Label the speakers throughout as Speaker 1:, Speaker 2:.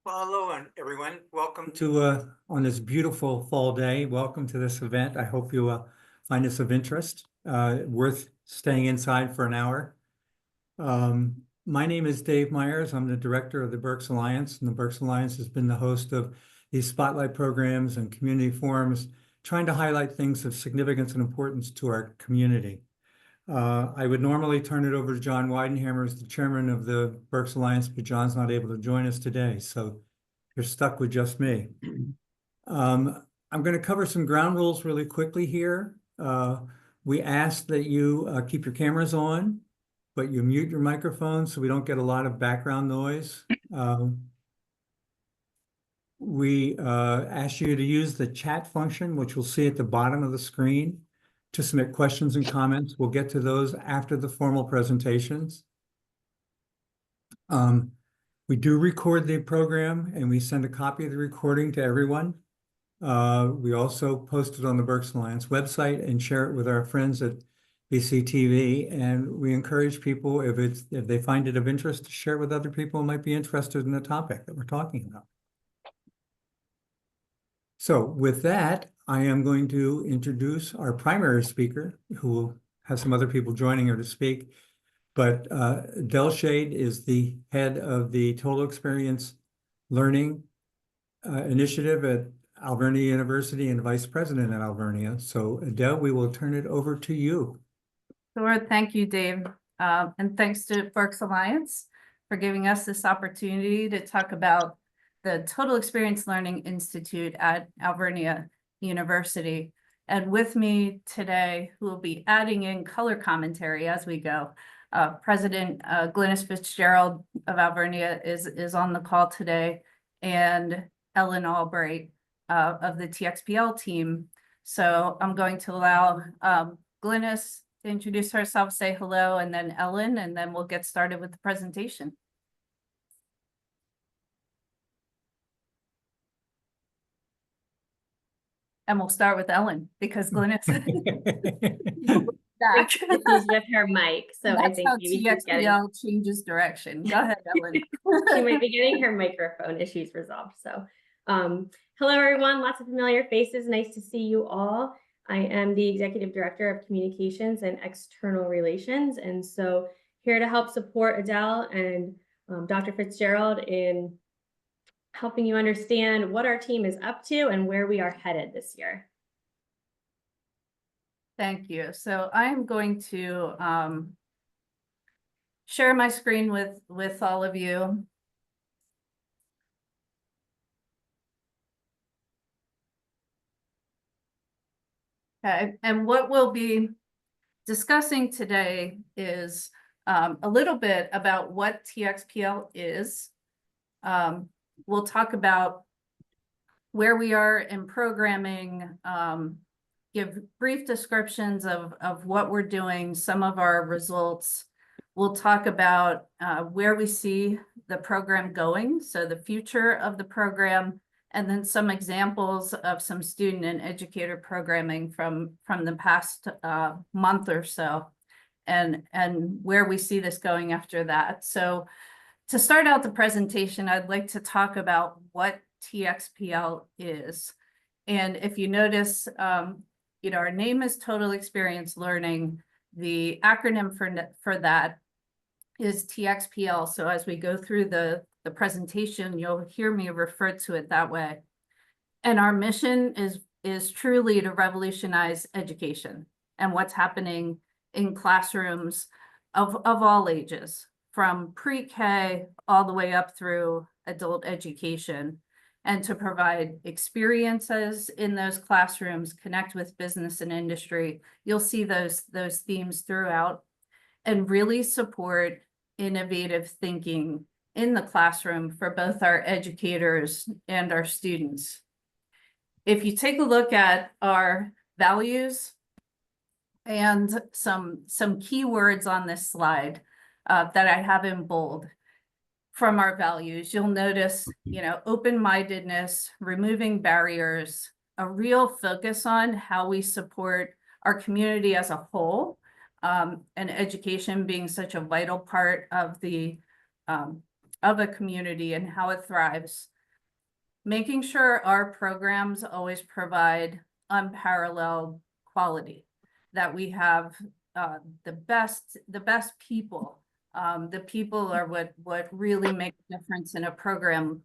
Speaker 1: Well, hello, everyone. Welcome to on this beautiful fall day. Welcome to this event. I hope you find this of interest. Worth staying inside for an hour. My name is Dave Myers. I'm the director of the Berks Alliance, and the Berks Alliance has been the host of these spotlight programs and community forums, trying to highlight things of significance and importance to our community. I would normally turn it over to John Weidenhammer as the chairman of the Berks Alliance, but John's not able to join us today, so you're stuck with just me. I'm going to cover some ground rules really quickly here. We ask that you keep your cameras on, but you mute your microphone so we don't get a lot of background noise. We ask you to use the chat function, which you'll see at the bottom of the screen, to submit questions and comments. We'll get to those after the formal presentations. We do record the program and we send a copy of the recording to everyone. We also post it on the Berks Alliance website and share it with our friends at BCTV. And we encourage people, if they find it of interest, to share it with other people who might be interested in the topic that we're talking about. So with that, I am going to introduce our primary speaker, who will have some other people joining her to speak. But Del Shade is the head of the Total Experience Learning Initiative at Alvernia University and vice president at Alvernia. So Del, we will turn it over to you.
Speaker 2: Sure, thank you, Dave. And thanks to Berks Alliance for giving us this opportunity to talk about the Total Experience Learning Institute at Alvernia University. And with me today, who will be adding in color commentary as we go, President Glynis Fitzgerald of Alvernia is on the call today, and Ellen Albright of the TXPL team. So I'm going to allow Glynis to introduce herself, say hello, and then Ellen, and then we'll get started with the presentation. And we'll start with Ellen because Glynis back.
Speaker 3: With her mic, so I think maybe
Speaker 2: TXPL changes direction. Go ahead, Ellen.
Speaker 3: she might be getting her microphone issues resolved. So, hello everyone, lots of familiar faces. Nice to see you all. I am the Executive Director of Communications and External Relations, and so here to help support Adele and Dr. Fitzgerald in helping you understand what our team is up to and where we are headed this year.
Speaker 2: Thank you. So I am going to share my screen with all of you. Okay, and what we'll be discussing today is a little bit about what TXPL is. We'll talk about where we are in programming, give brief descriptions of what we're doing, some of our results. We'll talk about where we see the program going, so the future of the program, and then some examples of some student and educator programming from the past month or so, and where we see this going after that. So to start out the presentation, I'd like to talk about what TXPL is. And if you notice, our name is Total Experience Learning. The acronym for that is TXPL. So as we go through the presentation, you'll hear me refer to it that way. And our mission is truly to revolutionize education and what's happening in classrooms of all ages, from pre-K all the way up through adult education, and to provide experiences in those classrooms, connect with business and industry. You'll see those themes throughout, and really support innovative thinking in the classroom for both our educators and our students. If you take a look at our values and some keywords on this slide that I have in bold from our values, you'll notice, open-mindedness, removing barriers, a real focus on how we support our community as a whole, and education being such a vital part of a community and how it thrives. making sure our programs always provide unparalleled quality, that we have the best people. The people are what really make a difference in a program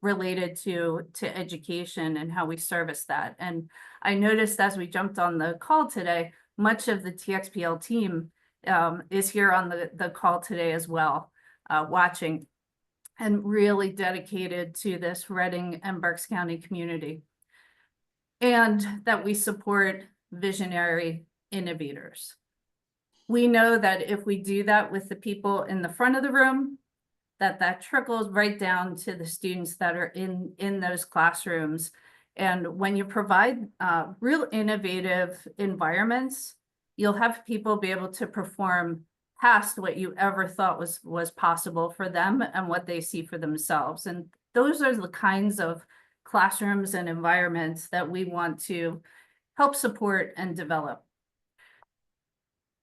Speaker 2: related to education and how we service that. And I noticed as we jumped on the call today, much of the TXPL team is here on the call today as well, watching, and really dedicated to this Reading and Berks County community. And that we support visionary innovators. We know that if we do that with the people in the front of the room, that trickles right down to the students that are in those classrooms. And when you provide real innovative environments, you'll have people be able to perform past what you ever thought was possible for them and what they see for themselves. And those are the kinds of classrooms and environments that we want to help support and develop.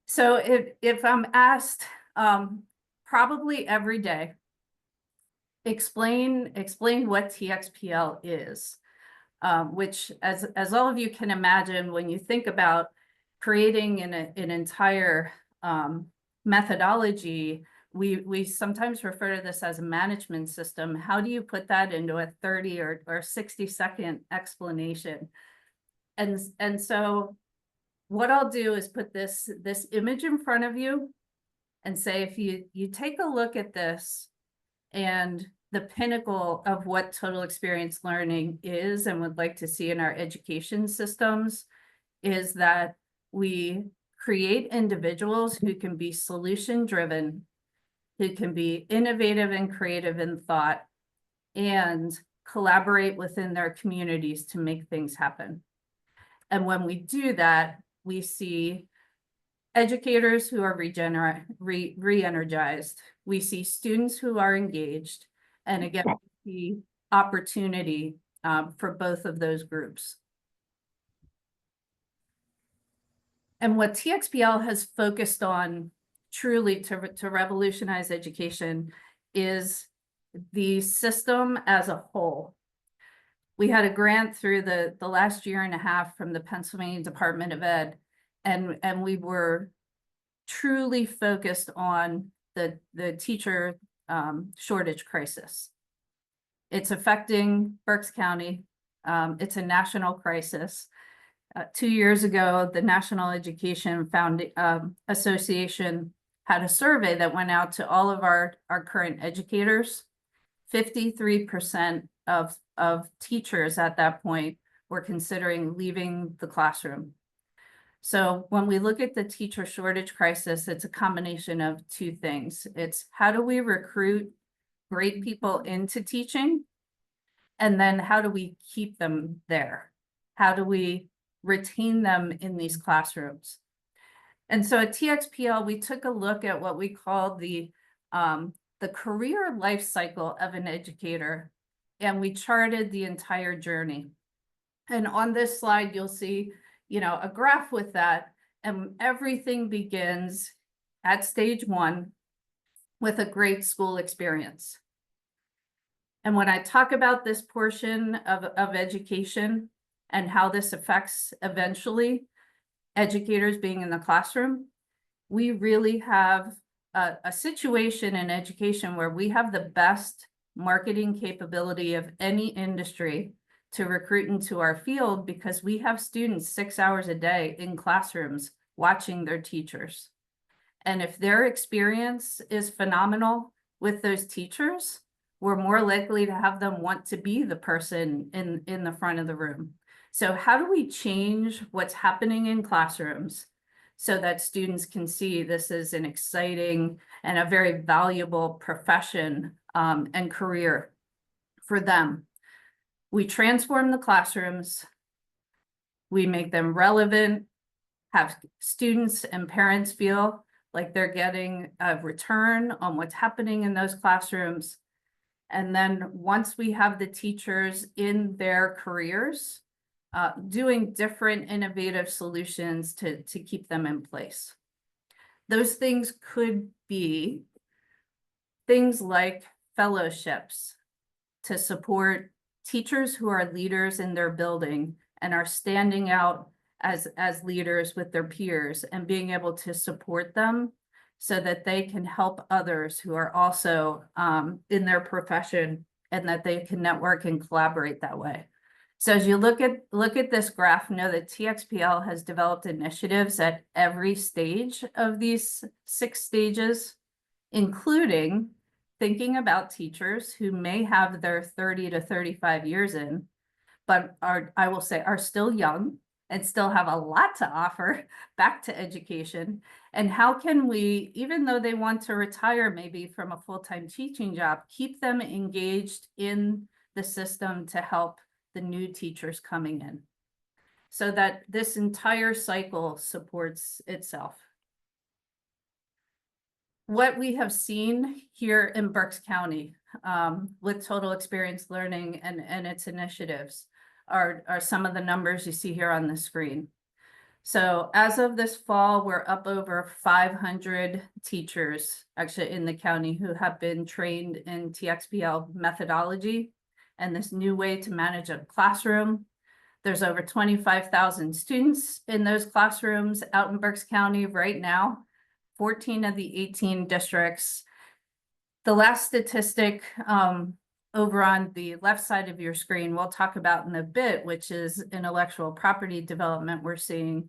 Speaker 2: So if I'm asked probably every day, explain what TXPL is, which as all of you can imagine, when you think about creating an entire methodology, we sometimes refer to this as a management system. How do you put that into a 30 or 60-second explanation? And so what I'll do is put this image in front of you and say, if you take a look at this, and the pinnacle of what total experience learning is and would like to see in our education systems is that we create individuals who can be solution-driven, who can be innovative and creative in thought, and collaborate within their communities to make things happen. And when we do that, we see educators who are re-energized. We see students who are engaged. And again, we see opportunity for both of those groups. And what TXPL has focused on truly to revolutionize education is the system as a whole. We had a grant through the last year and a half from the Pennsylvania Department of Ed, and we were truly focused on the teacher shortage crisis. It's affecting Berks County. It's a national crisis. 2 years ago, the National Education Association had a survey that went out to all of our current educators. 53% of teachers at that point were considering leaving the classroom. So when we look at the teacher shortage crisis, it's a combination of two things. It's how do we recruit great people into teaching? And then how do we keep them there? How do we retain them in these classrooms? And so at TXPL, we took a look at what we call the career life cycle of an educator, and we charted the entire journey. And on this slide, you'll see, a graph with that, and everything begins at stage 1 with a great school experience. And when I talk about this portion of education and how this affects eventually educators being in the classroom, we really have a situation in education where we have the best marketing capability of any industry to recruit into our field, because we have students 6 hours a day in classrooms watching their teachers. And if their experience is phenomenal with those teachers, we're more likely to have them want to be the person in the front of the room. So how do we change what's happening in classrooms so that students can see this is an exciting and a very valuable profession and career for them? We transform the classrooms, we make them relevant, have students and parents feel like they're getting a return on what's happening in those classrooms. And then once we have the teachers in their careers, doing different innovative solutions to keep them in place. Those things could be things like fellowships to support teachers who are leaders in their building and are standing out as leaders with their peers and being able to support them so that they can help others who are also in their profession, and that they can network and collaborate that way. So as you look at this graph, know that TXPL has developed initiatives at every stage of these 6 stages, including thinking about teachers who may have their 30 to 35 years in, but I will say, are still young and still have a lot to offer back to education. And how can we, even though they want to retire maybe from a full-time teaching job, keep them engaged in the system to help the new teachers coming in, so that this entire cycle supports itself. What we have seen here in Berks County with Total Experience Learning and its initiatives are some of the numbers you see here on the screen. So as of this fall, we're up over 500 teachers actually in the county who have been trained in TXPL methodology and this new way to manage a classroom. There's over 25,000 students in those classrooms out in Berks County right now, 14 of the 18 districts. The last statistic over on the left side of your screen, we'll talk about in a bit, which is intellectual property development we're seeing.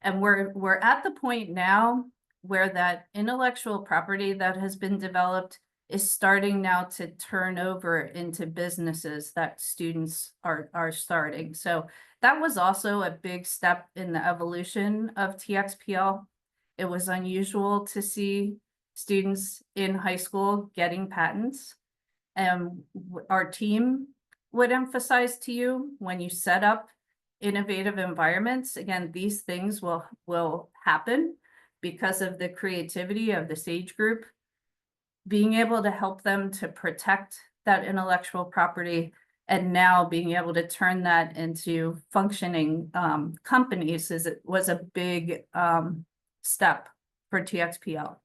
Speaker 2: And we're at the point now where that intellectual property that has been developed is starting now to turn over into businesses that students are starting. So that was also a big step in the evolution of TXPL. It was unusual to see students in high school getting patents. And our team would emphasize to you, when you set up innovative environments, again, these things will happen because of the creativity of the SAGE group. Being able to help them to protect that intellectual property, and now being able to turn that into functioning companies was a big step for TXPL.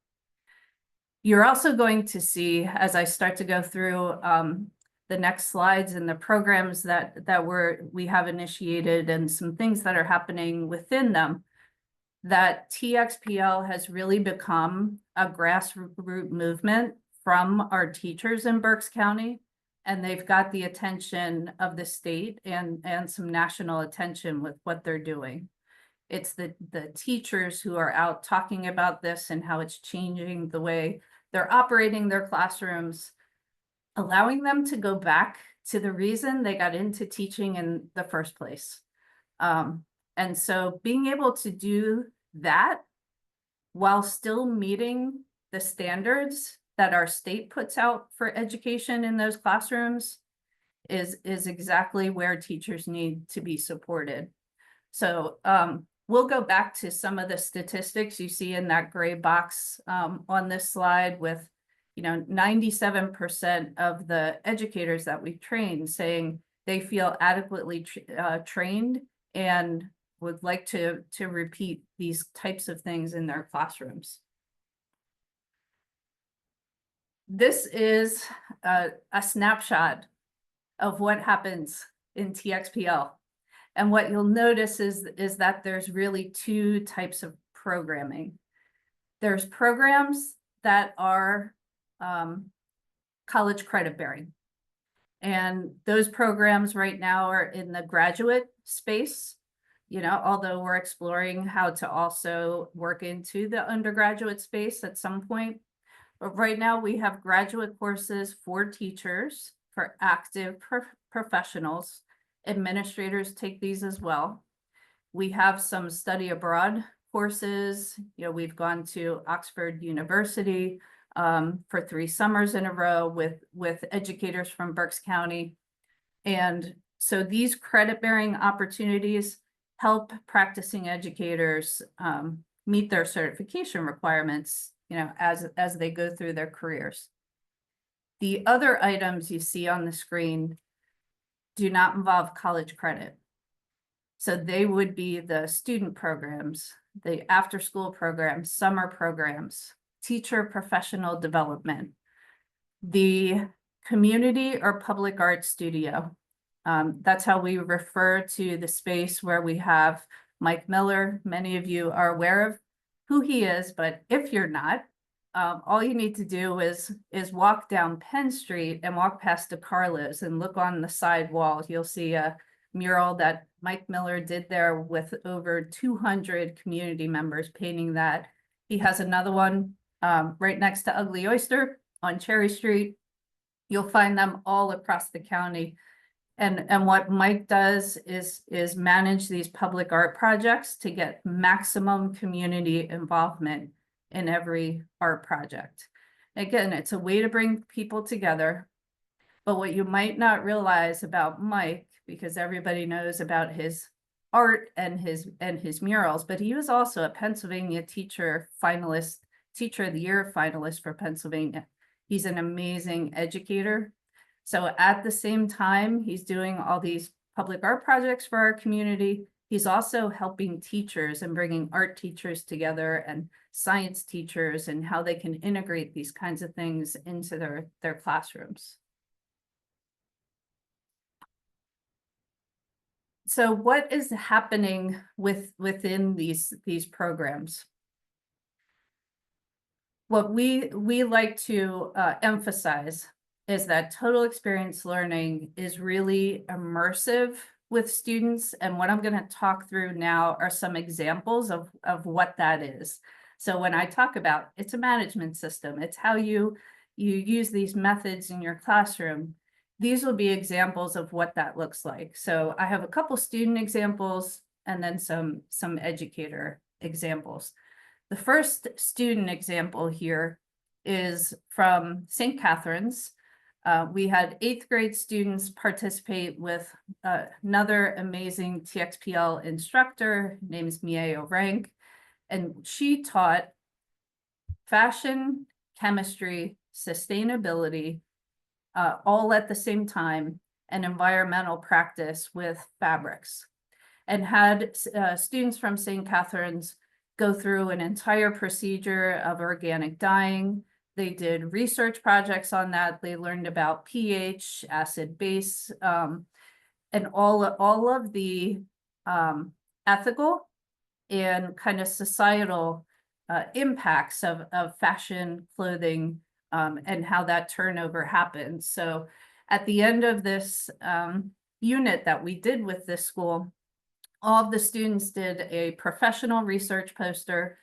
Speaker 2: You're also going to see, as I start to go through the next slides and the programs that we have initiated and some things that are happening within them, that TXPL has really become a grassroots movement from our teachers in Berks County, and they've got the attention of the state and some national attention with what they're doing. It's the teachers who are out talking about this and how it's changing the way they're operating their classrooms, allowing them to go back to the reason they got into teaching in the first place. And so being able to do that while still meeting the standards that our state puts out for education in those classrooms is exactly where teachers need to be supported. So we'll go back to some of the statistics you see in that gray box on this slide with, 97% of the educators that we've trained saying they feel adequately trained and would like to repeat these types of things in their classrooms. This is a snapshot of what happens in TXPL. And what you'll notice is that there's really 2 types of programming. There's programs that are college credit bearing. And those programs right now are in the graduate space, although we're exploring how to also work into the undergraduate space at some point. But right now we have graduate courses for teachers, for active professionals. Administrators take these as well. We have some study abroad courses. We've gone to Oxford University for 3 summers in a row with educators from Berks County. And so these credit-bearing opportunities help practicing educators meet their certification requirements, as they go through their careers. The other items you see on the screen do not involve college credit. So they would be the student programs, the after-school programs, summer programs, teacher professional development, the community or public art studio. That's how we refer to the space where we have Mike Miller. Many of you are aware of who he is, but if you're not, all you need to do is walk down Penn Street and walk past DeCarlo's and look on the side wall. You'll see a mural that Mike Miller did there with over 200 community members painting that. He has another one right next to Ugly Oyster on Cherry Street. You'll find them all across the county. And what Mike does is manage these public art projects to get maximum community involvement in every art project. Again, it's a way to bring people together. But what you might not realize about Mike, because everybody knows about his art and his murals, but he was also a Pennsylvania teacher finalist, Teacher of the Year finalist for Pennsylvania. He's an amazing educator. So at the same time, he's doing all these public art projects for our community. He's also helping teachers and bringing art teachers together and science teachers and how they can integrate these kinds of things into their classrooms. So what is happening within these programs? What we like to emphasize is that total experience learning is really immersive with students. And what I'm going to talk through now are some examples of what that is. So when I talk about it's a management system, it's how you use these methods in your classroom. These will be examples of what that looks like. So I have a couple student examples and then some educator examples. The first student example here is from St. Catherine's. We had 8th grade students participate with another amazing TXPL instructor. Her name is Mieo Rank, and she taught fashion, chemistry, sustainability, all at the same time, and environmental practice with fabrics, and had students from St. Catherine's go through an entire procedure of organic dyeing. They did research projects on that. They learned about pH, acid base, and all of the ethical and kind of societal impacts of fashion, clothing, and how that turnover happens. So at the end of this unit that we did with this school, all of the students did a professional research poster,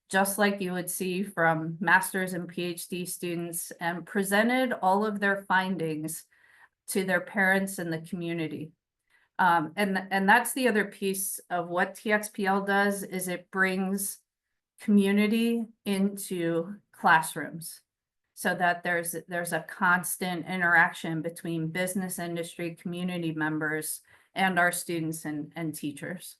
Speaker 2: just like you would see from master's and PhD students, and presented all of their findings to their parents and the community. And that's the other piece of what TXPL does, is it brings community into classrooms so that there's a constant interaction between business, industry, community members, and our students and teachers.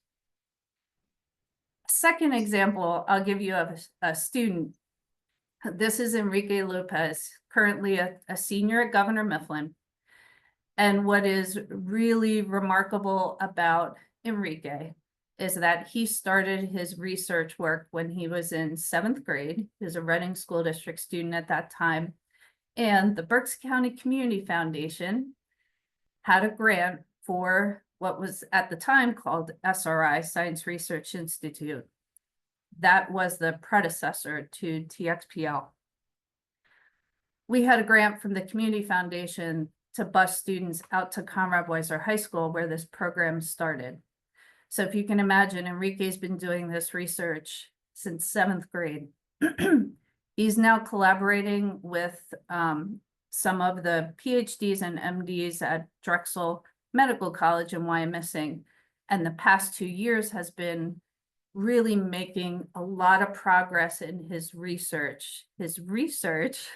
Speaker 2: Second example, I'll give you of a student. This is Enrique Lopez, currently a senior at Governor Mifflin. And what is really remarkable about Enrique is that he started his research work when he was in 7th grade. He was a Reading School District student at that time. And the Berks County Community Foundation had a grant for what was at the time called SRI, Science Research Institute. That was the predecessor to TXPL. We had a grant from the Community Foundation to bus students out to Conrad Weiser High School, where this program started. So if you can imagine, Enrique's been doing this research since 7th grade. He's now collaborating with some of the PhDs and MDs at Drexel Medical College in Wyomissing. And the past 2 years has been really making a lot of progress in his research. His research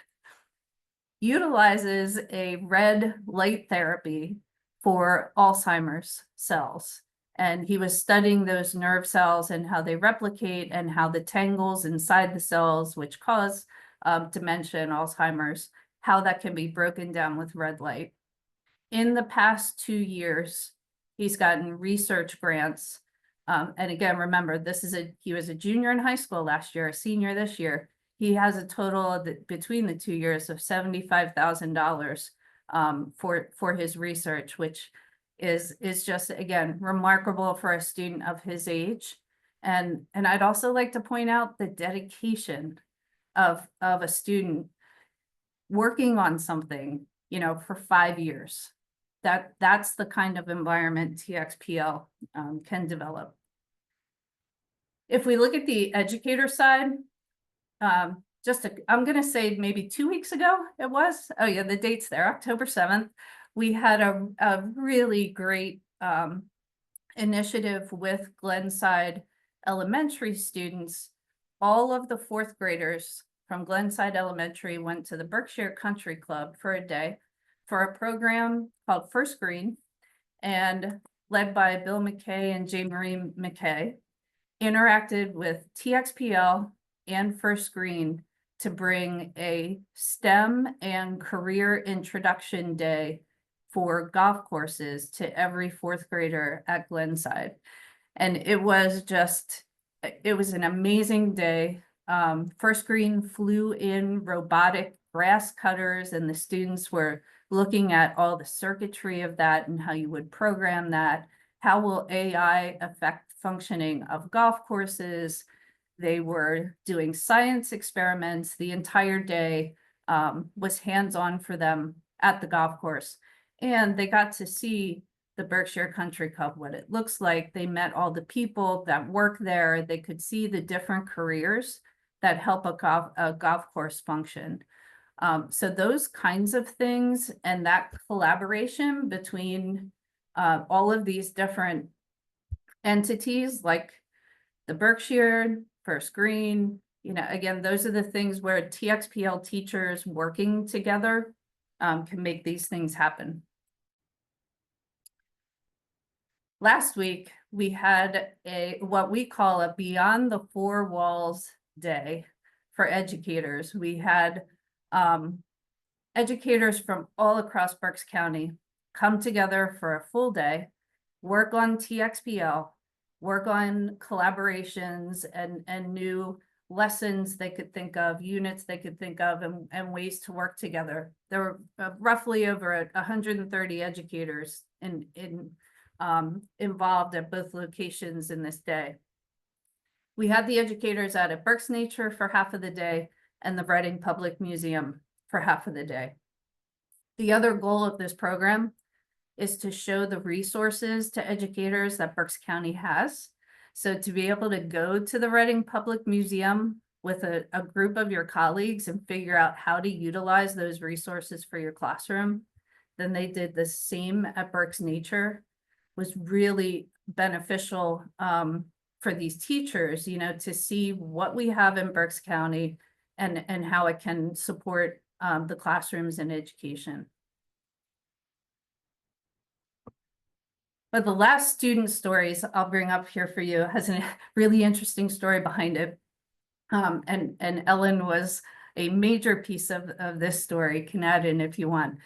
Speaker 2: utilizes a red light therapy for Alzheimer's cells. And he was studying those nerve cells and how they replicate and how the tangles inside the cells, which cause dementia and Alzheimer's, how that can be broken down with red light. In the past 2 years, he's gotten research grants. And again, remember, he was a junior in high school last year, a senior this year. He has a total of between the 2 years of $75,000 for his research, which is just, again, remarkable for a student of his age. And I'd also like to point out the dedication of a student working on something, you know, for 5 years. That's the kind of environment TXPL can develop. If we look at the educator side, I'm gonna say maybe 2 weeks ago it was. Oh yeah, the date's there, October 7th. We had a really great initiative with Glenside Elementary students. All of the 4th graders from Glenside Elementary went to the Berkshire Country Club for a day for a program called First Green, and led by Bill McKay and J. Marie McKay, interacted with TXPL and First Green to bring a STEM and career introduction day for golf courses to every 4th grader at Glenside. And it was an amazing day. First Green flew in robotic grass cutters, and the students were looking at all the circuitry of that and how you would program that. How will AI affect functioning of golf courses? They were doing science experiments. The entire day was hands-on for them at the golf course. And they got to see the Berkshire Country Club, what it looks like. They met all the people that work there. They could see the different careers that help a golf course function. So those kinds of things and that collaboration between all of these different entities, like the Berkshire, First Green, you know, again, those are the things where TXPL teachers working together can make these things happen. Last week, we had what we call a Beyond the Four Walls Day for educators. We had educators from all across Berks County come together for a full day, work on TXPL, work on collaborations and new lessons they could think of, units they could think of, and ways to work together. There were roughly over 130 educators involved at both locations in this day. We had the educators out at Berks Nature for half of the day and the Reading Public Museum for half of the day. The other goal of this program is to show the resources to educators that Berks County has. So to be able to go to the Reading Public Museum with a group of your colleagues and figure out how to utilize those resources for your classroom, then they did the same at Berks Nature, was really beneficial for these teachers, you know, to see what we have in Berks County and how it can support the classrooms and education. But the last student stories I'll bring up here for you has a really interesting story behind it. And Ellen was a major piece of this story. Can add in if you want.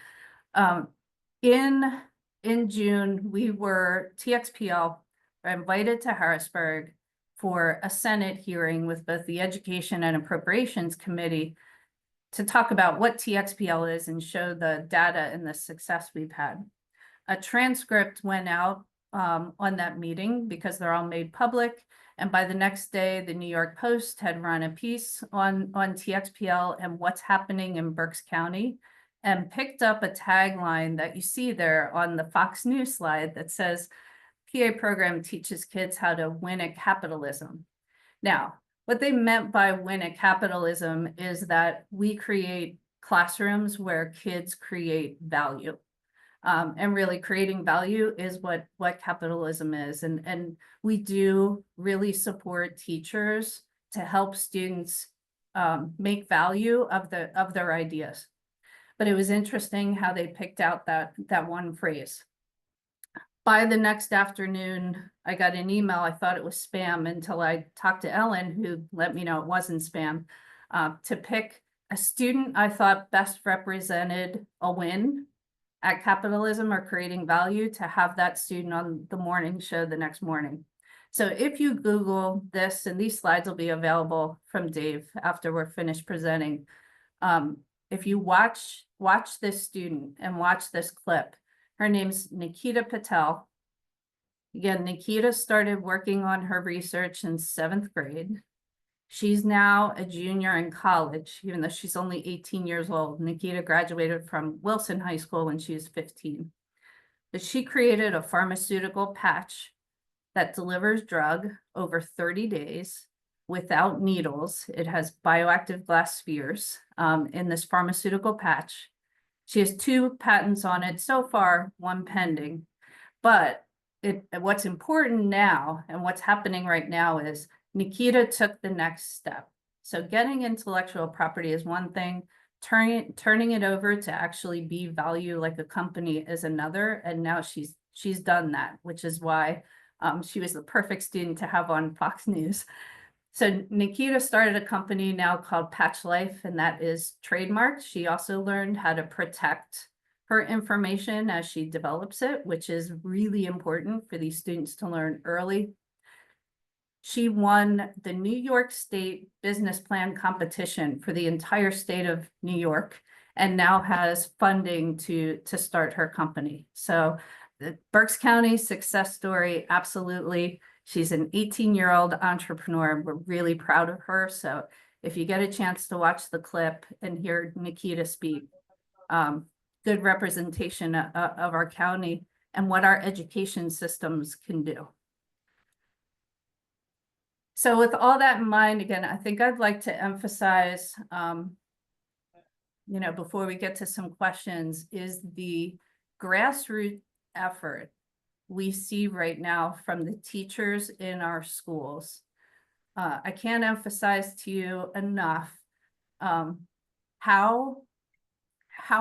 Speaker 2: In June, we were, TXPL, were invited to Harrisburg for a Senate hearing with both the Education and Appropriations Committee to talk about what TXPL is and show the data and the success we've had. A transcript went out on that meeting because they're all made public. And by the next day, the New York Post had run a piece on TXPL and what's happening in Berks County, and picked up a tagline that you see there on the Fox News slide that says, PA program teaches kids how to win at capitalism. Now, what they meant by win at capitalism is that we create classrooms where kids create value. And really creating value is what capitalism is. And we do really support teachers to help students make value of their ideas. But it was interesting how they picked out that one phrase. By the next afternoon, I got an email. I thought it was spam until I talked to Ellen, who let me know it wasn't spam, to pick a student I thought best represented a win at capitalism or creating value, to have that student on the morning show the next morning. So if you Google this, and these slides will be available from Dave after we're finished presenting. If you watch this student and watch this clip, Her name's Nikita Patel. Again, Nikita started working on her research in 7th grade. She's now a junior in college, even though she's only 18 years old. Nikita graduated from Wilson High School when she was 15. But she created a pharmaceutical patch that delivers drug over 30 days without needles. It has bioactive glass spheres in this pharmaceutical patch. She has 2 patents on it so far, 1 pending. But what's important now and what's happening right now is Nikita took the next step. So getting intellectual property is one thing, turning it over to actually be value like a company is another. And now she's done that, which is why she was the perfect student to have on Fox News. So Nikita started a company now called Patch Life, and that is trademarked. She also learned how to protect her information as she develops it, which is really important for these students to learn early. She won the New York State Business Plan competition for the entire state of New York, and now has funding to start her company. So the Berks County success story, absolutely. She's an 18-year-old entrepreneur. We're really proud of her. So if you get a chance to watch the clip and hear Nikita speak, good representation of our county and what our education systems can do. So with all that in mind, again, I think I'd like to emphasize, before we get to some questions, is the grassroots effort we see right now from the teachers in our schools. I can't emphasize to you enough how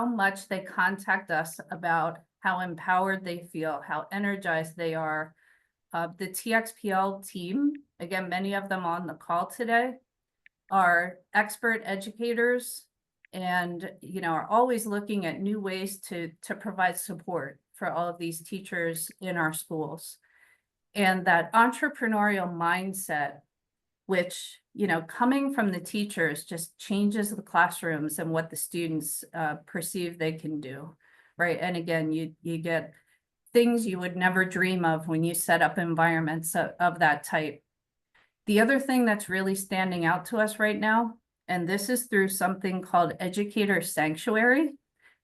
Speaker 2: much they contact us about how empowered they feel, how energized they are. The TXPL team, again, many of them on the call today, are expert educators and are always looking at new ways to provide support for all of these teachers in our schools. And that entrepreneurial mindset, which coming from the teachers, just changes the classrooms and what the students perceive they can do, right? And again, you get things you would never dream of when you set up environments of that type. The other thing that's really standing out to us right now, and this is through something called Educator Sanctuary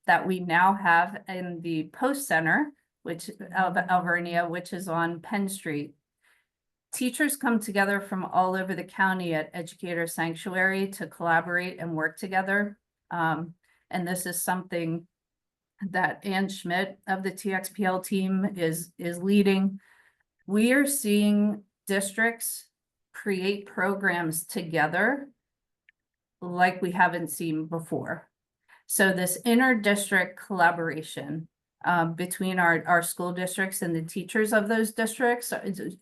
Speaker 2: that we now have in the Post Center, which of Alvernia, which is on Penn Street. Teachers come together from all over the county at Educator Sanctuary to collaborate and work together. And this is something that Ann Schmidt of the TXPL team is leading. We are seeing districts create programs together like we haven't seen before. So this inter-district collaboration between our school districts and the teachers of those districts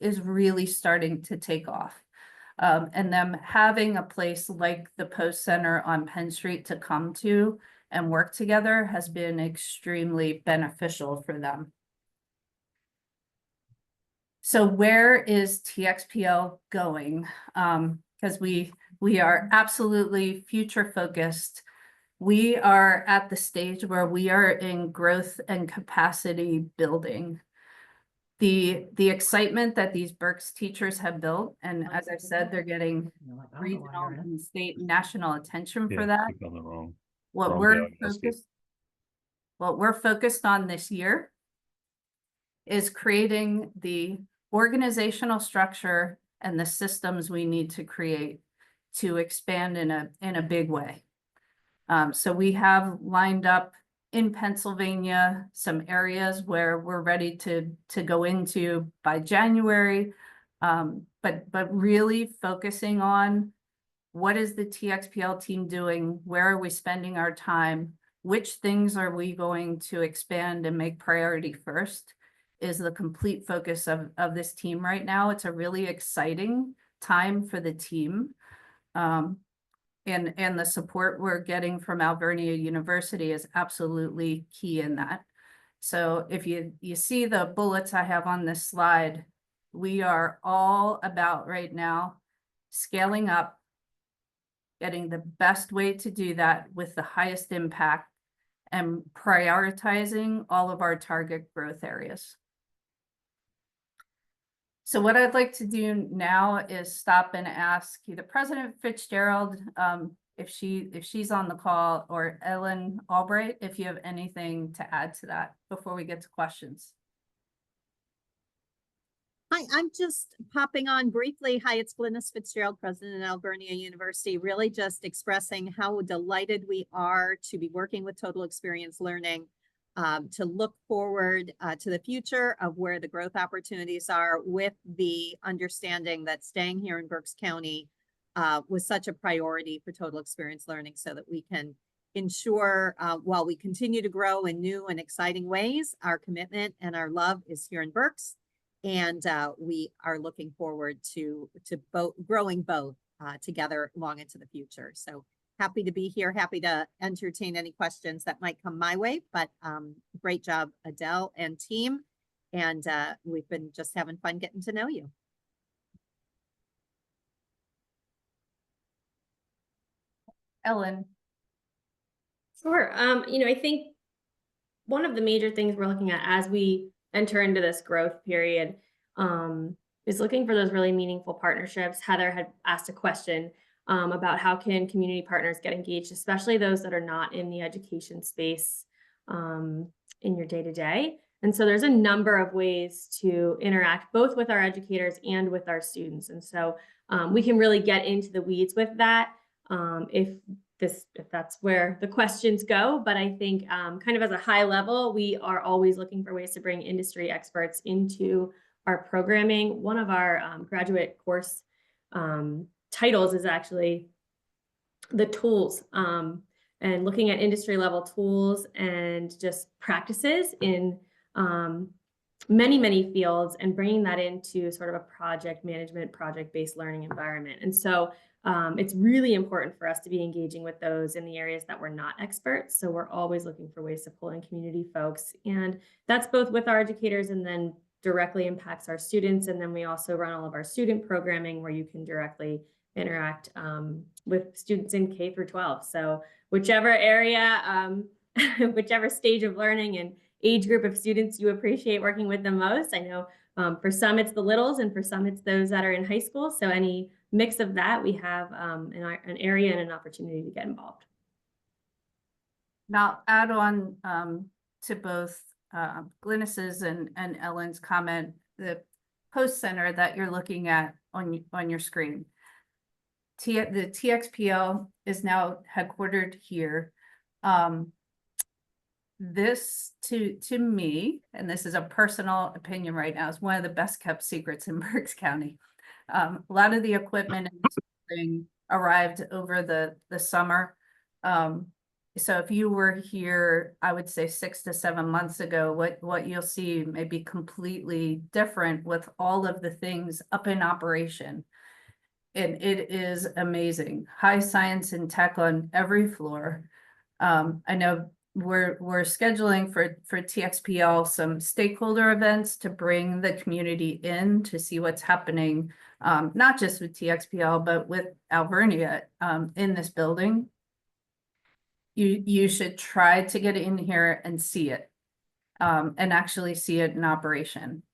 Speaker 2: is really starting to take off. And them having a place like the Post Center on Penn Street to come to and work together has been extremely beneficial for them. So where is TXPL going? Because we are absolutely future focused. We are at the stage where we are in growth and capacity building. The excitement that these Berks teachers have built, and as I said, they're getting regional and state and national attention for that. What we're focused on this year is creating the organizational structure and the systems we need to create to expand in a big way. So we have lined up in Pennsylvania some areas where we're ready to go into by January, but really focusing on what is the TXPL team doing, where are we spending our time, which things are we going to expand and make priority first, is the complete focus of this team right now. It's a really exciting time for the team. And the support we're getting from Alvernia University is absolutely key in that. So if you see the bullets I have on this slide, we are all about right now scaling up, getting the best way to do that with the highest impact, and prioritizing all of our target growth areas. So what I'd like to do now is stop and ask either President Fitzgerald, if she's on the call, or Ellen Albright, if you have anything to add to that before we get to questions.
Speaker 4: Hi, I'm just popping on briefly. Hi, it's Glynis Fitzgerald, President at Alvernia University. Really just expressing how delighted we are to be working with Total Experience Learning, to look forward to the future of where the growth opportunities are, with the understanding that staying here in Berks County was such a priority for Total Experience Learning, so that we can ensure, while we continue to grow in new and exciting ways, our commitment and our love is here in Berks. And we are looking forward to growing both together long into the future. So happy to be here, happy to entertain any questions that might come my way. But great job, Adele and team. And we've been just having fun getting to know you.
Speaker 2: Ellen.
Speaker 3: Sure. I think one of the major things we're looking at as we enter into this growth period is looking for those really meaningful partnerships. Heather had asked a question about how can community partners get engaged, especially those that are not in the education space in your day-to-day. And so there's a number of ways to interact both with our educators and with our students. And so we can really get into the weeds with that if that's where the questions go. But I think kind of as a high level, we are always looking for ways to bring industry experts into our programming. One of our graduate course titles is actually the tools, and looking at industry level tools and just practices in many fields, and bringing that into sort of a project management, project-based learning environment. And so it's really important for us to be engaging with those in the areas that we're not experts. So we're always looking for ways to pull in community folks. And that's both with our educators and then directly impacts our students. And then we also run all of our student programming where you can directly interact with students in K through 12. So whichever area, whichever stage of learning and age group of students you appreciate working with the most. I know for some it's the littles, and for some it's those that are in high school. So any mix of that, we have an area and an opportunity to get involved.
Speaker 2: Now, add on to both Glynis's and Ellen's comment, the post center that you're looking at on your screen. The TXPL is now headquartered here. This to me, and this is a personal opinion right now, is one of the best kept secrets in Berks County. A lot of the equipment and this thing arrived over the summer. So if you were here, I would say 6 to 7 months ago, what you'll see may be completely different with all of the things up in operation. And it is amazing. High science and tech on every floor. I know we're scheduling for TXPL some stakeholder events to bring the community in to see what's happening, not just with TXPL, but with Alvernia in this building. You should try to get in here and see it, and actually see it in operation.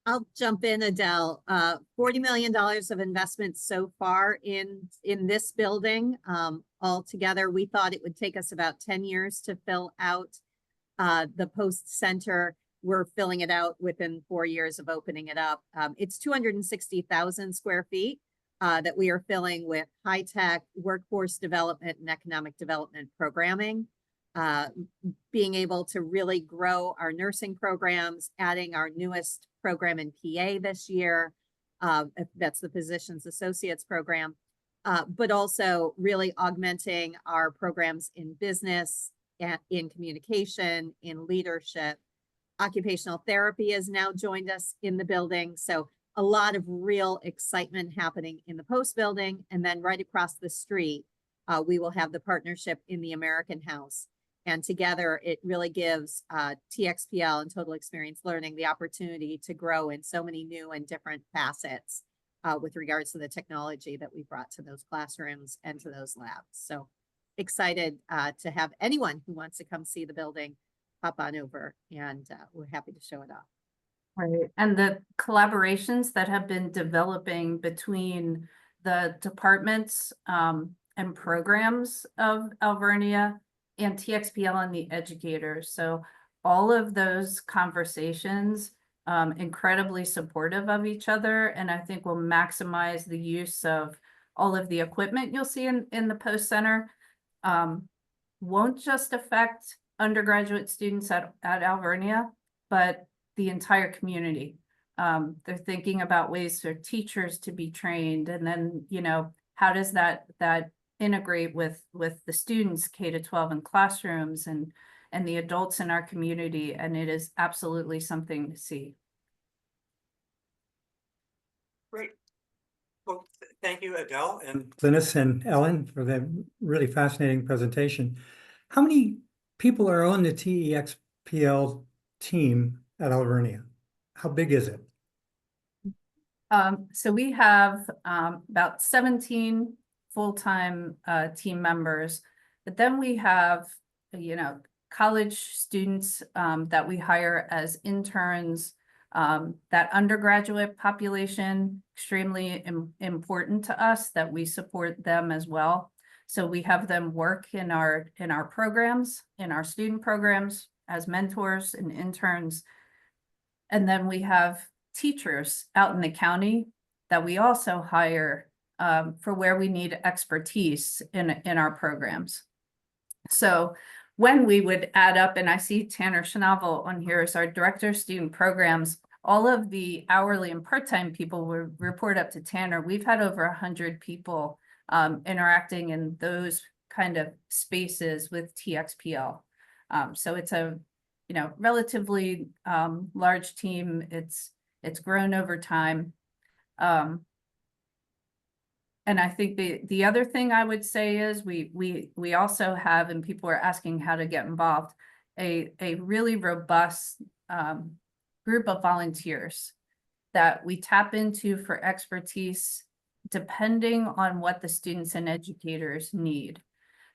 Speaker 4: I'll jump in, Adele. $40 million of investment so far in this building. Altogether, we thought it would take us about 10 years to fill out the post center. We're filling it out within 4 years of opening it up. It's 260,000 square feet that we are filling with high-tech workforce development and economic development programming. Being able to really grow our nursing programs, adding our newest program in PA this year. That's the Physicians Associates program, but also really augmenting our programs in business, in communication, in leadership. Occupational therapy has now joined us in the building. So a lot of real excitement happening in the post building. And then right across the street, we will have the partnership in the American House. And together, it really gives TXPL and Total Experience Learning the opportunity to grow in so many new and different facets with regards to the technology that we brought to those classrooms and to those labs. So excited to have anyone who wants to come see the building hop on over, and we're happy to show it off.
Speaker 2: Right, and the collaborations that have been developing between the departments and programs of Alvernia and TXPL and the educators. So all of those conversations incredibly supportive of each other, and I think will maximize the use of all of the equipment you'll see in the Post Center. Won't just affect undergraduate students at Alvernia, but the entire community. They're thinking about ways for teachers to be trained, and then, you know, how does that integrate with the students K-12 in classrooms and the adults in our community, and it is absolutely something to see.
Speaker 1: Great. Well, thank you, Adele and Glynis and Ellen, for that really fascinating presentation. How many people are on the TEXPL team at Alvernia? How big is it?
Speaker 2: So we have about 17 full-time team members, but then we have, you know, college students that we hire as interns. That undergraduate population, extremely important to us, that we support them as well. So we have them work in our programs, in our student programs as mentors and interns. And then we have teachers out in the county that we also hire for where we need expertise in our programs. So when we would add up, and I see Tanner Schnavel on here as our director of student programs, all of the hourly and part-time people will report up to Tanner. We've had over 100 people interacting in those kind of spaces with TXPL. So it's a, you know, relatively large team. It's grown over time. And I think the other thing I would say is we also have, and people are asking how to get involved, a really robust group of volunteers that we tap into for expertise depending on what the students and educators need.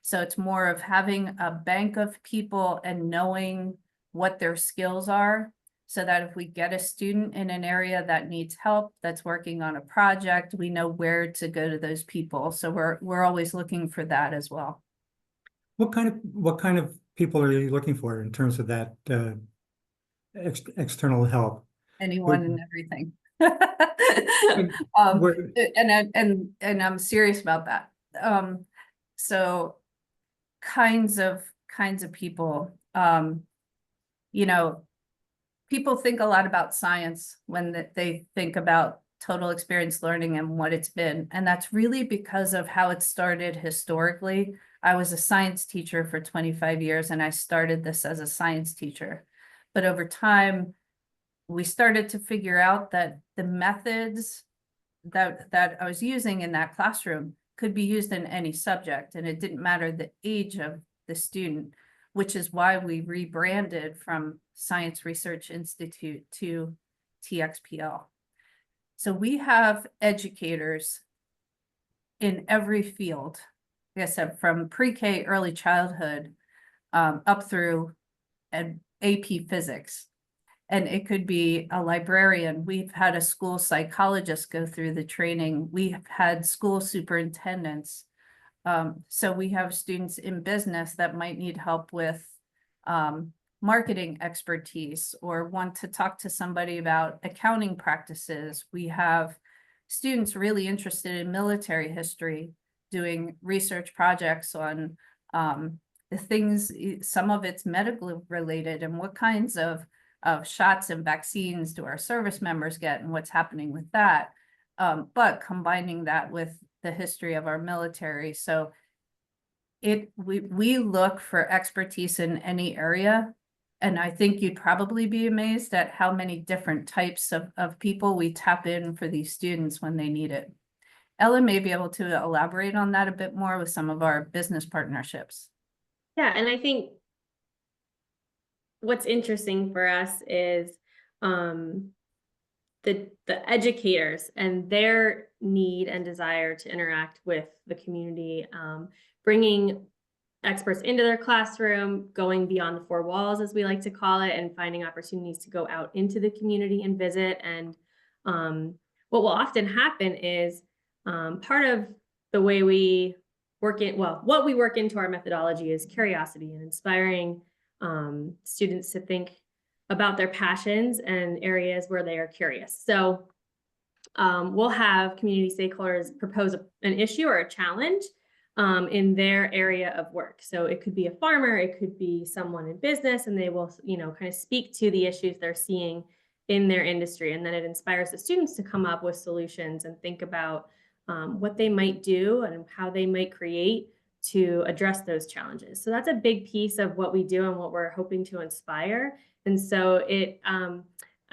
Speaker 2: So it's more of having a bank of people and knowing what their skills are, so that if we get a student in an area that needs help, that's working on a project, we know where to go to those people. So we're always looking for that as well.
Speaker 1: What kind of people are you looking for in terms of that external help?
Speaker 2: Anyone and everything.
Speaker 1: Where-
Speaker 2: And I'm serious about that. So kinds of people, you know, people think a lot about science when they think about total experience learning and what it's been. And that's really because of how it started historically. I was a science teacher for 25 years, and I started this as a science teacher. But over time, we started to figure out that the methods that I was using in that classroom could be used in any subject, and it didn't matter the age of the student, which is why we rebranded from Science Research Institute to TXPL. So we have educators in every field, like I said, from pre-K, early childhood, up through an AP Physics. And it could be a librarian. We've had a school psychologist go through the training. We've had school superintendents. So we have students in business that might need help with marketing expertise or want to talk to somebody about accounting practices. We have students really interested in military history, doing research projects on the things, some of it's medical related, and what kinds of shots and vaccines do our service members get and what's happening with that. But combining that with the history of our military. So we look for expertise in any area. And I think you'd probably be amazed at how many different types of people we tap in for these students when they need it. Ellen may be able to elaborate on that a bit more with some of our business partnerships.
Speaker 3: Yeah, and I think what's interesting for us is the educators and their need and desire to interact with the community, bringing experts into their classroom, going beyond the four walls, as we like to call it, and finding opportunities to go out into the community and visit. And what will often happen is part of the way we what we work into our methodology is curiosity and inspiring students to think about their passions and areas where they are curious. So we'll have community stakeholders propose an issue or a challenge in their area of work. So it could be a farmer, it could be someone in business, and they will, kind of speak to the issues they're seeing in their industry. And then it inspires the students to come up with solutions and think about what they might do and how they might create to address those challenges. So that's a big piece of what we do and what we're hoping to inspire. And so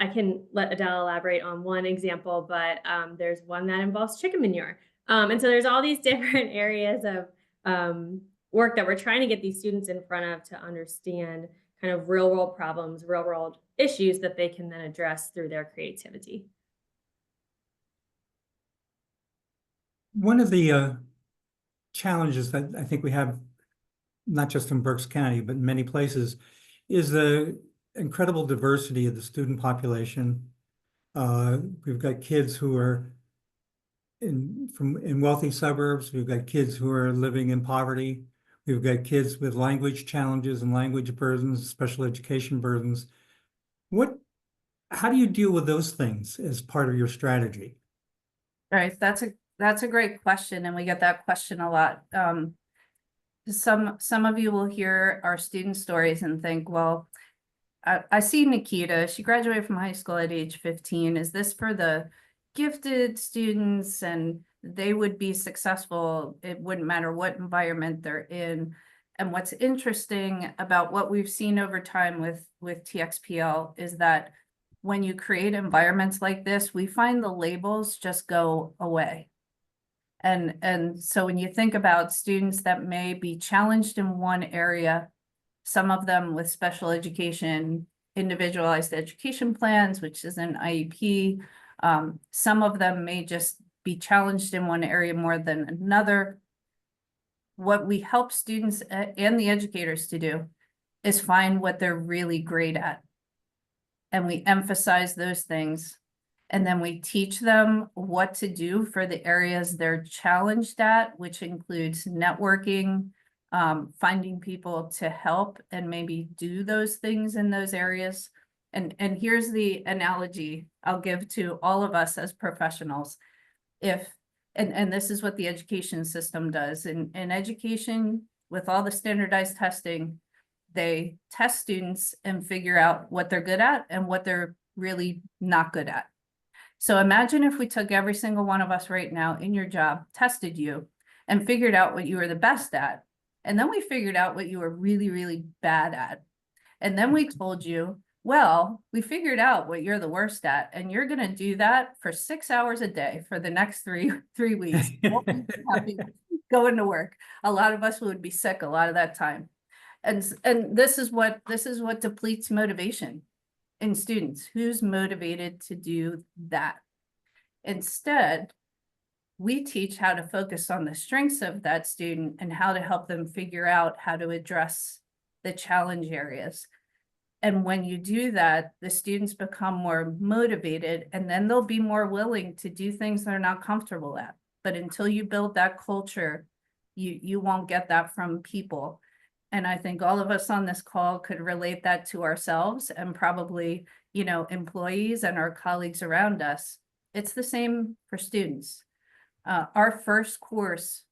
Speaker 3: I can let Adele elaborate on one example, but there's one that involves chicken manure. And so there's all these different areas of work that we're trying to get these students in front of to understand kind of real world problems, real world issues that they can then address through their creativity.
Speaker 1: One of the challenges that I think we have, not just in Berks County, but in many places, is the incredible diversity of the student population. We've got kids who are in wealthy suburbs. We've got kids who are living in poverty. We've got kids with language challenges and language burdens, special education burdens. How do you deal with those things as part of your strategy?
Speaker 2: Right, that's a great question, and we get that question a lot. Some of you will hear our student stories and think, well, I see Nikita, she graduated from high school at age 15. Is this for the gifted students and they would be successful? It wouldn't matter what environment they're in. And what's interesting about what we've seen over time with TXPL is that when you create environments like this, we find the labels just go away. And so when you think about students that may be challenged in one area, some of them with special education, individualized education plans, which is an IEP. Some of them may just be challenged in one area more than another. What we help students and the educators to do is find what they're really great at. And we emphasize those things. And then we teach them what to do for the areas they're challenged at, which includes networking, finding people to help and maybe do those things in those areas. And here's the analogy I'll give to all of us as professionals. And this is what the education system does. In education, with all the standardized testing, they test students and figure out what they're good at and what they're really not good at. So imagine if we took every single one of us right now in your job, tested you, and figured out what you were the best at. And then we figured out what you were really, really bad at. And then we told you, well, we figured out what you're the worst at, and you're going to do that for 6 hours a day for the next three weeks. Going to work. A lot of us would be sick a lot of that time. And this is what depletes motivation in students. Who's motivated to do that? Instead, we teach how to focus on the strengths of that student and how to help them figure out how to address the challenge areas. And when you do that, the students become more motivated, and then they'll be more willing to do things they're not comfortable at. But until you build that culture, you won't get that from people. And I think all of us on this call could relate that to ourselves and probably, employees and our colleagues around us. It's the same for students. Our first course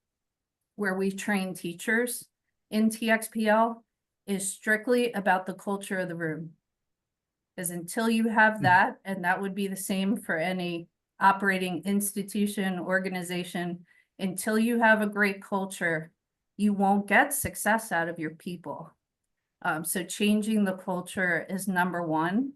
Speaker 2: where we train teachers in TXPL is strictly about the culture of the room. Because until you have that, and that would be the same for any operating institution, organization, until you have a great culture, you won't get success out of your people. So changing the culture is number one.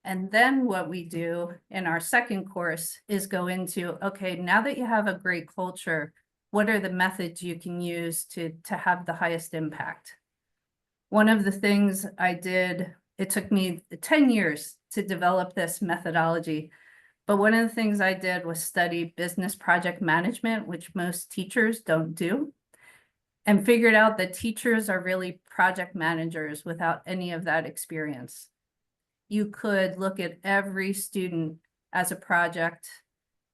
Speaker 2: And then what we do in our second course is go into, okay, now that you have a great culture, what are the methods you can use to have the highest impact? One of the things I did, it took me 10 years to develop this methodology, but one of the things I did was study business project management, which most teachers don't do. and figured out that teachers are really project managers without any of that experience. You could look at every student as a project.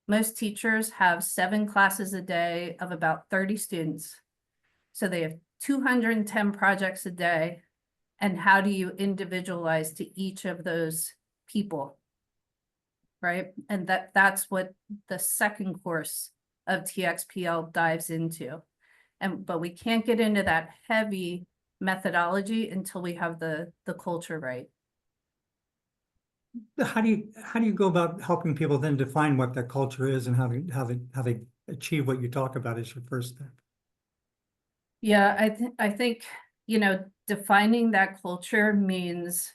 Speaker 2: Most teachers have 7 classes a day of about 30 students. So they have 210 projects a day. And how do you individualize to each of those people? Right? And that's what the second course of TXPL dives into. But we can't get into that heavy methodology until we have the culture right.
Speaker 1: How do you go about helping people then define what their culture is and how they achieve what you talk about as your first step?
Speaker 2: Yeah, I think, you know, defining that culture means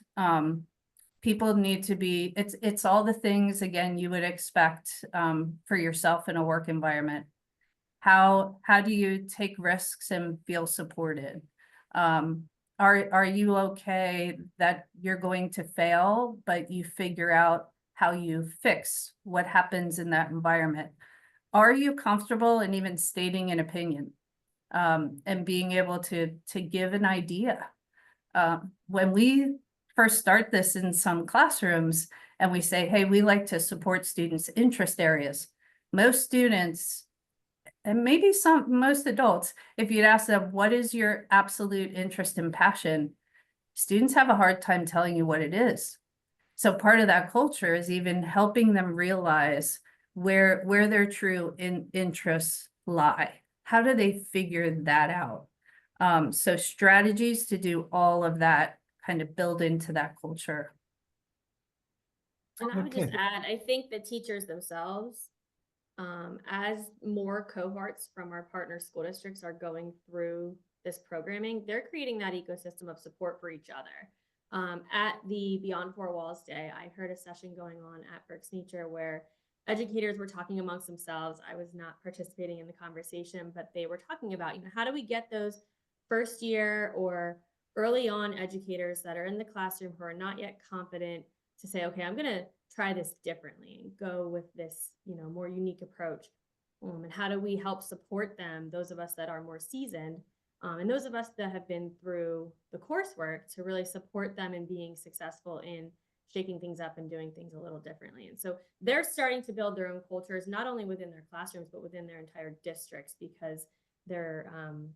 Speaker 2: people need to be, it's all the things, again, you would expect for yourself in a work environment. How do you take risks and feel supported? Are you okay that you're going to fail, but you figure out how you fix what happens in that environment? Are you comfortable in even stating an opinion and being able to give an idea? When we first start this in some classrooms and we say, hey, we like to support students' interest areas, most students, and maybe most adults, if you'd ask them, what is your absolute interest and passion? Students have a hard time telling you what it is. So part of that culture is even helping them realize where their true interests lie. How do they figure that out? So strategies to do all of that kind of build into that culture.
Speaker 3: And I would just
Speaker 1: Okay.
Speaker 3: add, I think the teachers themselves, as more cohorts from our partner school districts are going through this programming, they're creating that ecosystem of support for each other. At the Beyond Four Walls Day, I heard a session going on at Berks Nature where educators were talking amongst themselves. I was not participating in the conversation, but they were talking about, you know, how do we get those first year or early on educators that are in the classroom who are not yet confident to say, okay, I'm going to try this differently and go with this, you know, more unique approach. And how do we help support them, those of us that are more seasoned, and those of us that have been through the coursework, to really support them in being successful in shaking things up and doing things a little differently. And so they're starting to build their own cultures, not only within their classrooms, but within their entire districts, because they're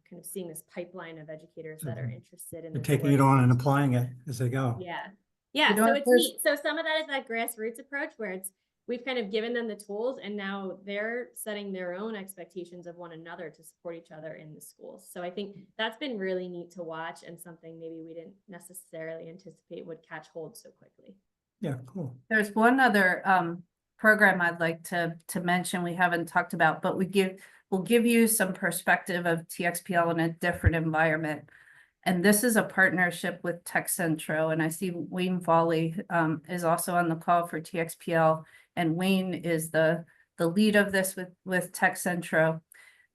Speaker 3: kind of seeing this pipeline of educators that are interested in
Speaker 1: They're
Speaker 3: this
Speaker 1: taking
Speaker 3: work.
Speaker 1: it on and applying it as they go.
Speaker 3: Yeah. Yeah.
Speaker 2: You know
Speaker 3: So
Speaker 2: what,
Speaker 3: it's
Speaker 2: there's-
Speaker 3: neat. So some of that is that grassroots approach where we've kind of given them the tools and now they're setting their own expectations of one another to support each other in the schools. So I think that's been really neat to watch and something maybe we didn't necessarily anticipate would catch hold so quickly.
Speaker 1: Yeah, cool.
Speaker 2: There's one other program I'd like to mention we haven't talked about, but we'll give you some perspective of TXPL in a different environment. And this is a partnership with Tech Centro, and I see Wayne Foley is also on the call for TXPL, and Wayne is the lead of this with Tech Centro.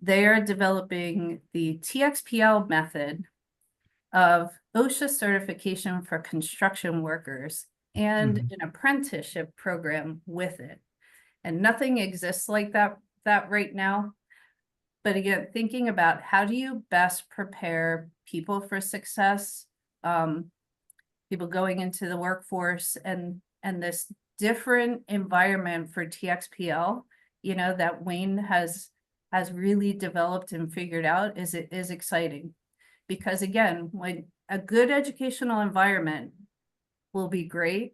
Speaker 2: They are developing the TXPL method of OSHA certification for construction workers and an apprenticeship program with it. And nothing exists like that right now. But again, thinking about how do you best prepare people for success, people going into the workforce and this different environment for TXPL, you know, that Wayne has really developed and figured out is exciting. Because again, when a good educational environment will be great,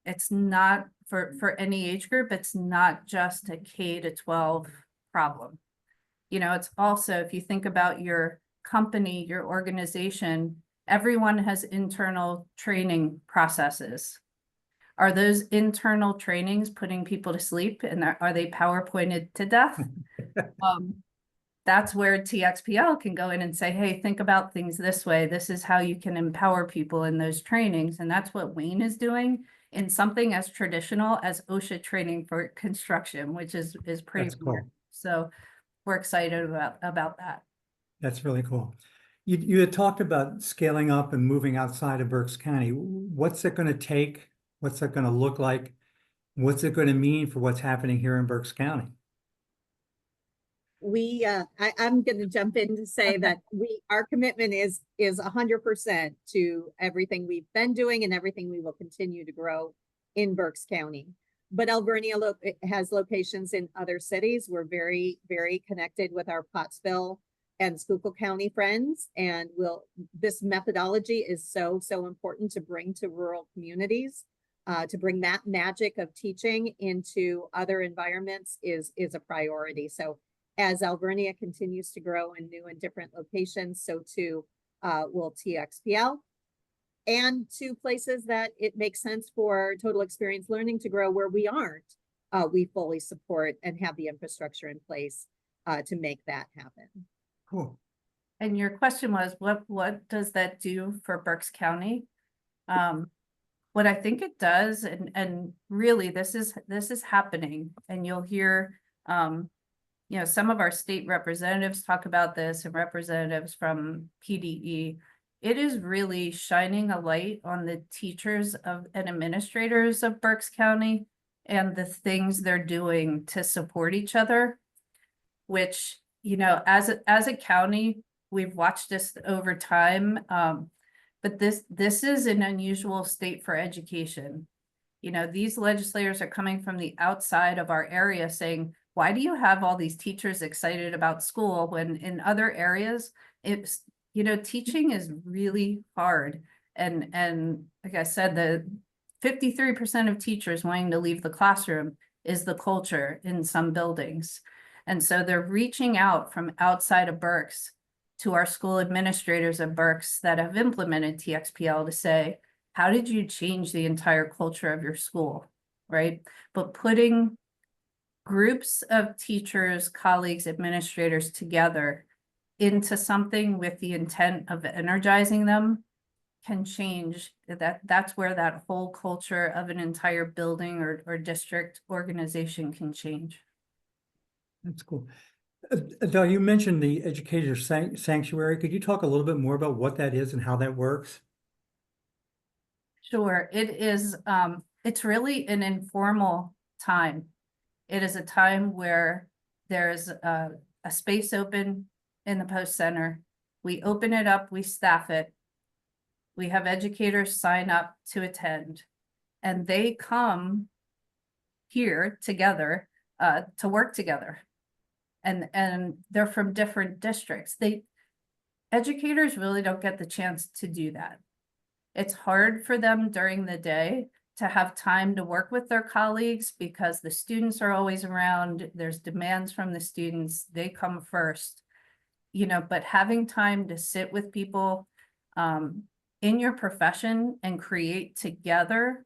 Speaker 2: it's not for any age group, it's not just a K-12 problem. You know, it's also, if you think about your company, your organization, everyone has internal training processes. Are those internal trainings putting people to sleep, and are they PowerPointed to death? That's where TXPL can go in and say, hey, think about things this way. This is how you can empower people in those trainings. And that's what Wayne is doing in something as traditional as OSHA training for construction, which is pretty
Speaker 1: That's
Speaker 2: weird.
Speaker 1: cool.
Speaker 2: So we're excited about that.
Speaker 1: That's really cool. You had talked about scaling up and moving outside of Berks County. What's it going to take? What's it going to look like? What's it going to mean for what's happening here in Berks County?
Speaker 4: I'm gonna jump in to say that our commitment is 100% to everything we've been doing and everything we will continue to grow in Berks County. But Alvernia has locations in other cities. We're very, very connected with our Pottsville and Schuylkill County friends, and this methodology is so important to bring to rural communities. To bring that magic of teaching into other environments is a priority. So as Alvernia continues to grow in new and different locations, so too will TXPL. And to places that it makes sense for total experience learning to grow where we aren't, we fully support and have the infrastructure in place to make that happen.
Speaker 1: Cool.
Speaker 2: And your question was, what does that do for Berks County? What I think it does, and really this is happening, and you'll hear, you know, some of our state representatives talk about this and representatives from PDE. It is really shining a light on the teachers and administrators of Berks County and the things they're doing to support each other, which, you know, as a county, we've watched this over time. But this is an unusual state for education. You know, these legislators are coming from the outside of our area saying, why do you have all these teachers excited about school when in other areas, it's, you know, teaching is really hard. And like I said, the 53% of teachers wanting to leave the classroom is the culture in some buildings. And so they're reaching out from outside of Berks to our school administrators at Berks that have implemented TXPL to say, how did you change the entire culture of your school, right? But putting groups of teachers, colleagues, administrators together into something with the intent of energizing them can change that's where that whole culture of an entire building or district organization can change.
Speaker 1: That's cool. Adele, you mentioned the educator sanctuary. Could you talk a little bit more about what that is and how that works?
Speaker 2: Sure, it is, it's really an informal time. It is a time where there's a space open in the Post Center. We open it up, we staff it. We have educators sign up to attend, and they come here together to work together. And they're from different districts. Educators really don't get the chance to do that. It's hard for them during the day to have time to work with their colleagues because the students are always around. There's demands from the students. They come first, you know, but having time to sit with people in your profession and create together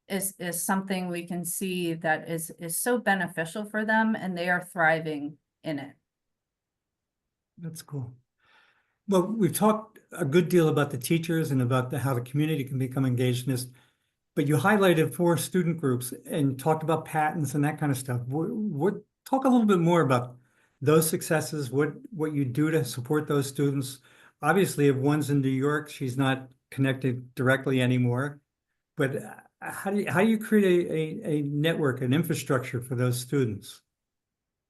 Speaker 2: is something we can see that is so beneficial for them, and they are thriving in it.
Speaker 1: That's cool. Well, we've talked a good deal about the teachers and about how the community can become engaged in this, but you highlighted 4 student groups and talked about patents and that kind of stuff. Talk a little bit more about those successes, what you do to support those students. Obviously, if one's in New York, she's not connected directly anymore, but how do you create a network, an infrastructure for those students?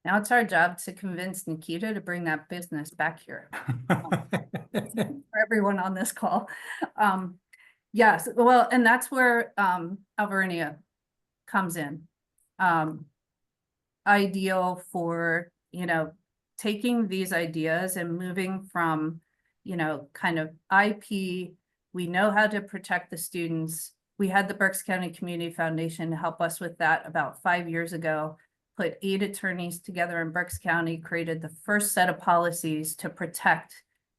Speaker 2: Now it's our job to convince Nikita to bring that business back here for everyone on this call. Yes, well, and that's where Alvernia comes in. Ideal for, you know, taking these ideas and moving from, you know, kind of IP. We know how to protect the students. We had the Berks County Community Foundation to help us with that about 5 years ago. Put 8 attorneys together in Berks County, created the first set of policies to protect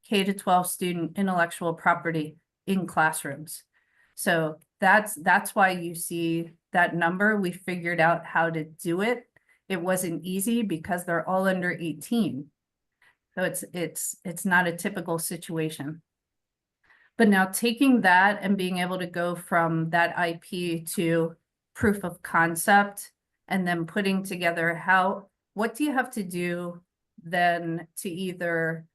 Speaker 2: K-12 student intellectual property in classrooms. So that's why you see that number. We figured out how to do it. It wasn't easy because they're all under 18. So it's not a typical situation. But now taking that and being able to go from that IP to proof of concept, and then putting together what do you have to do then to either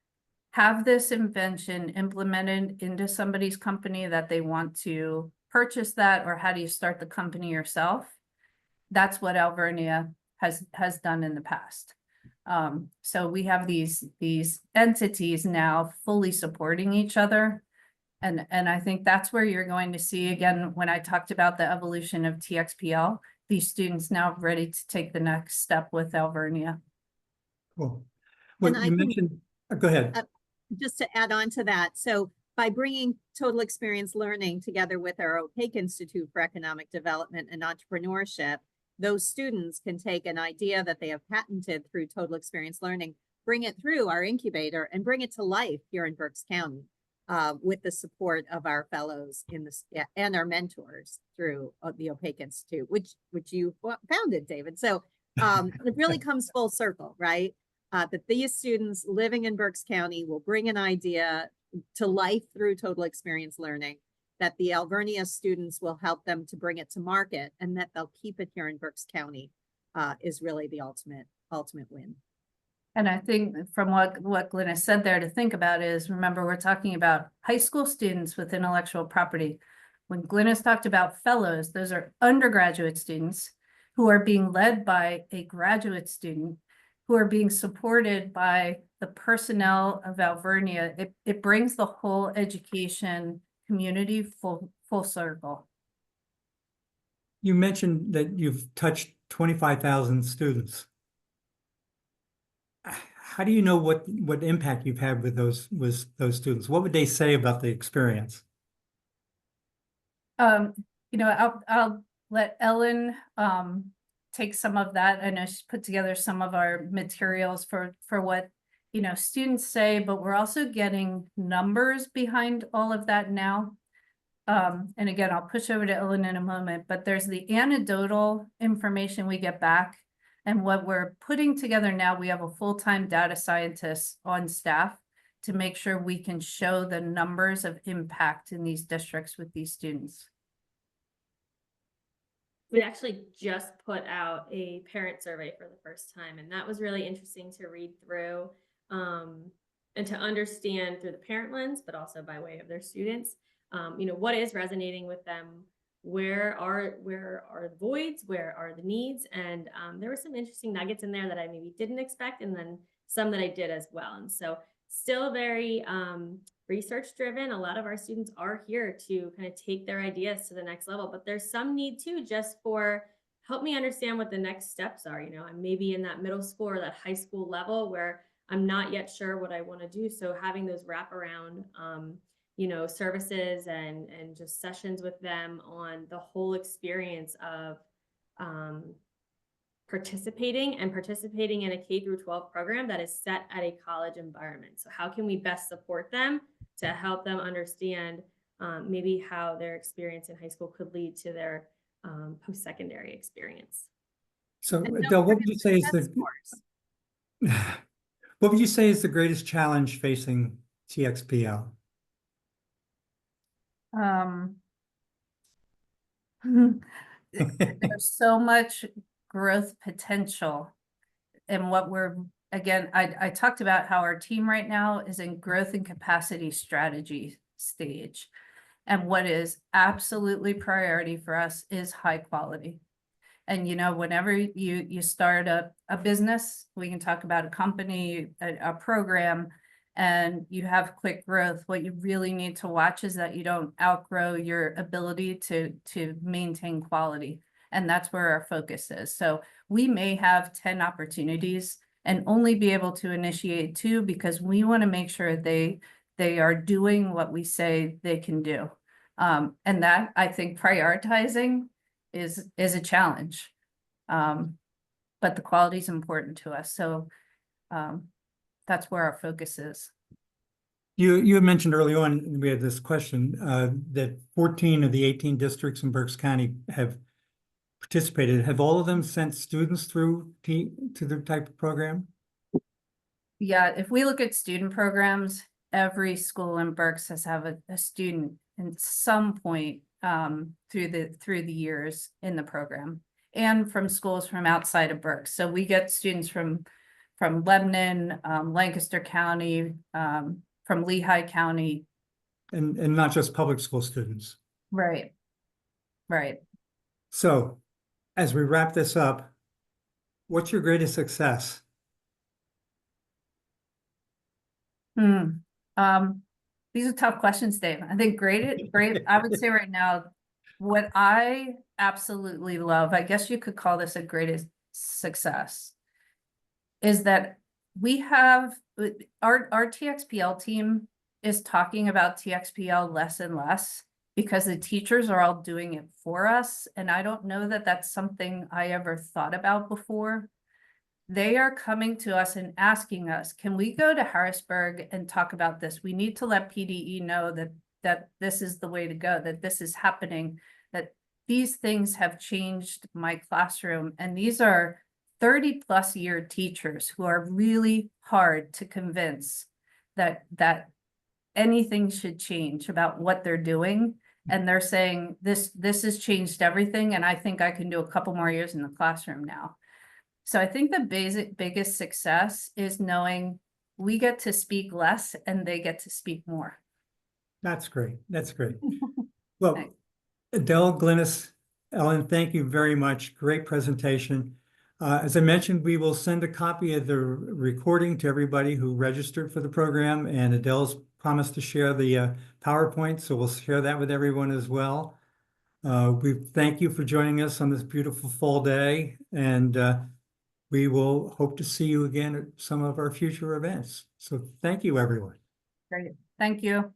Speaker 2: have this invention implemented into somebody's company that they want to purchase that, or how do you start the company yourself? That's what Alvernia has done in the past. So we have these entities now fully supporting each other. And I think that's where you're going to see, again, when I talked about the evolution of TXPL, these students now ready to take the next step with Alvernia.
Speaker 1: Cool. Well,
Speaker 4: And I
Speaker 1: you
Speaker 4: can-
Speaker 1: mentioned, go ahead.
Speaker 4: Just to add on to that, so by bringing total experience learning together with our Opaque Institute for Economic Development and Entrepreneurship, those students can take an idea that they have patented through total experience learning, bring it through our incubator and bring it to life here in Berks County with the support of our fellows in this and our mentors through the Opaque Institute, which you founded, David. So it really comes full circle, right? That these students living in Berks County will bring an idea to life through total experience learning, that the Alvernia students will help them to bring it to market, and that they'll keep it here in Berks County is really the ultimate win.
Speaker 2: And I think from what Glenna said there to think about is, remember, we're talking about high school students with intellectual property. When Glenna's talked about fellows, those are undergraduate students who are being led by a graduate student, who are being supported by the personnel of Alvernia. It brings the whole education community full circle.
Speaker 1: You mentioned that you've touched 25,000 students. How do you know what impact you've had with those students? What would they say about the experience?
Speaker 2: I'll let Ellen take some of that. I know she's put together some of our materials for what students say, but we're also getting numbers behind all of that now. And again, I'll push over to Ellen in a moment, but there's the anecdotal information we get back. And what we're putting together now, we have a full-time data scientist on staff to make sure we can show the numbers of impact in these districts with these students.
Speaker 3: We actually just put out a parent survey for the first time, and that was really interesting to read through and to understand through the parent lens, but also by way of their students. What is resonating with them? Where are the voids? Where are the needs? And there were some interesting nuggets in there that I maybe didn't expect, and then some that I did as well. And so still very research driven. A lot of our students are here to kind of take their ideas to the next level, but there's some need too, just for help me understand what the next steps are. I'm maybe in that middle school or that high school level where I'm not yet sure what I want to do. So having those wraparound services and just sessions with them on the whole experience of participating in a K-12 program that is set at a college environment. So how can we best support them to help them understand maybe how their experience in high school could lead to their post-secondary experience?
Speaker 1: So Adele, what would you say is the greatest challenge facing TXPL?
Speaker 2: There's so much growth potential. And I talked about how our team right now is in growth and capacity strategy stage. And what is absolutely priority for us is high quality. And whenever you start a business, we can talk about a company, a program, and you have quick growth, what you really need to watch is that you don't outgrow your ability to maintain quality. And that's where our focus is. So we may have 10 opportunities and only be able to initiate 2 because we want to make sure they are doing what we say they can do. And that, I think, prioritizing is a challenge. But the quality is important to us. So that's where our focus is.
Speaker 1: You had mentioned early on, we had this question, that 14 of the 18 districts in Berks County have participated. Have all of them sent students through to the type of program?
Speaker 2: Yeah, if we look at student programs, every school in Berks has have a student at some point through the years in the program, and from schools from outside of Berks. So we get students from Lebanon, Lancaster County, from Lehigh County.
Speaker 1: And not just public school students.
Speaker 2: Right.
Speaker 1: So as we wrap this up, what's your greatest success?
Speaker 2: These are tough questions, Dave. I think great, I would say right now, what I absolutely love, I guess you could call this a greatest success, is that we have, our TXPL team is talking about TXPL less and less because the teachers are all doing it for us. And I don't know that that's something I ever thought about before. They are coming to us and asking us, can we go to Harrisburg and talk about this? We need to let PDE know that this is the way to go, that this is happening, that these things have changed my classroom. And these are 30+ year teachers who are really hard to convince that anything should change about what they're doing. And they're saying, this has changed everything. And I think I can do a couple more years in the classroom now. So I think the biggest success is knowing we get to speak less and they get to speak more.
Speaker 1: That's great. That's great. Well,
Speaker 2: Thanks.
Speaker 1: Adele, Glynis, Ellen, thank you very much. Great presentation. As I mentioned, we will send a copy of the recording to everybody who registered for the program, and Adele's promised to share the PowerPoint, so we'll share that with everyone as well. We thank you for joining us on this beautiful fall day, and we will hope to see you again at some of our future events. So thank you, everyone.
Speaker 2: Great. Thank you.